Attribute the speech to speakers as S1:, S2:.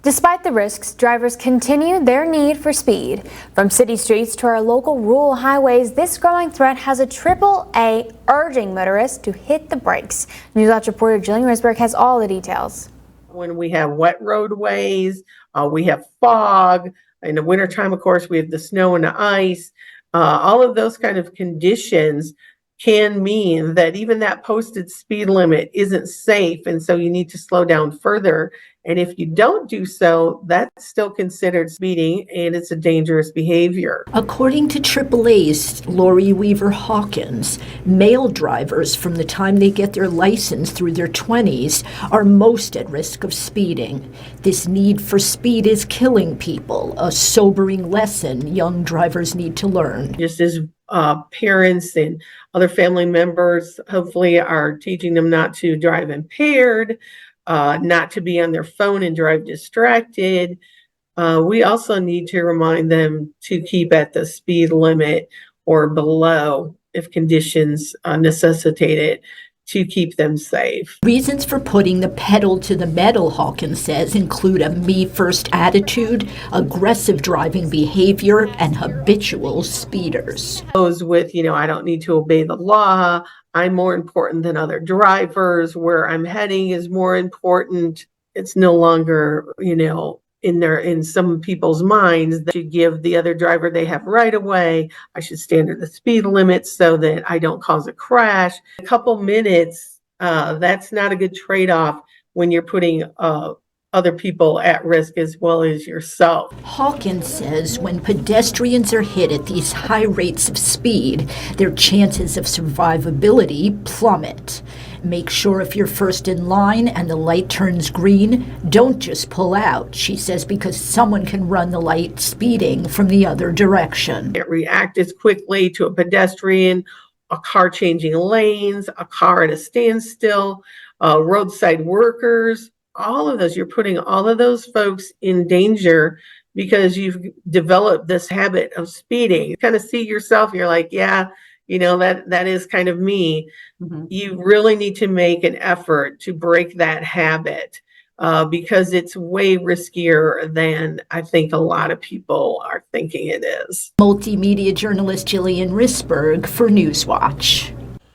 S1: Despite the risks, drivers continue their need for speed. From city streets to our local rural highways, this growing threat has a AAA urging motorists to hit the brakes. NewsWatch reporter Jillian Risberg has all the details.
S2: When we have wet roadways, we have fog. In the wintertime, of course, we have the snow and the ice. All of those kind of conditions can mean that even that posted speed limit isn't safe, and so you need to slow down further. And if you don't do so, that's still considered speeding, and it's a dangerous behavior.
S3: According to AAA's Lori Weaver Hawkins, male drivers from the time they get their license through their 20s are most at risk of speeding. This need for speed is killing people, a sobering lesson young drivers need to learn.
S2: Just as parents and other family members hopefully are teaching them not to drive impaired, not to be on their phone and drive distracted. We also need to remind them to keep at the speed limit or below if conditions necessitate it, to keep them safe.
S3: Reasons for putting the pedal to the metal, Hawkins says, include a me-first attitude, aggressive driving behavior, and habitual speeders.
S2: Those with, I don't need to obey the law, I'm more important than other drivers, where I'm heading is more important. It's no longer, in some people's minds that you give the other driver they have right away. I should stay under the speed limit so that I don't cause a crash. A couple minutes, that's not a good trade-off when you're putting other people at risk as well as yourself.
S3: Hawkins says when pedestrians are hit at these high rates of speed, their chances of survivability plummet. Make sure if you're first in line and the light turns green, don't just pull out, she says, because someone can run the light speeding from the other direction.
S2: React as quickly to a pedestrian, a car changing lanes, a car at a standstill, roadside workers, all of those. You're putting all of those folks in danger because you've developed this habit of speeding. You kind of see yourself, you're like, yeah, that is kind of me. Mm-hmm. You really need to make an effort to break that habit because it's way riskier than I think a lot of people are thinking it is.
S3: Multimedia journalist Jillian Risberg for Newswatch.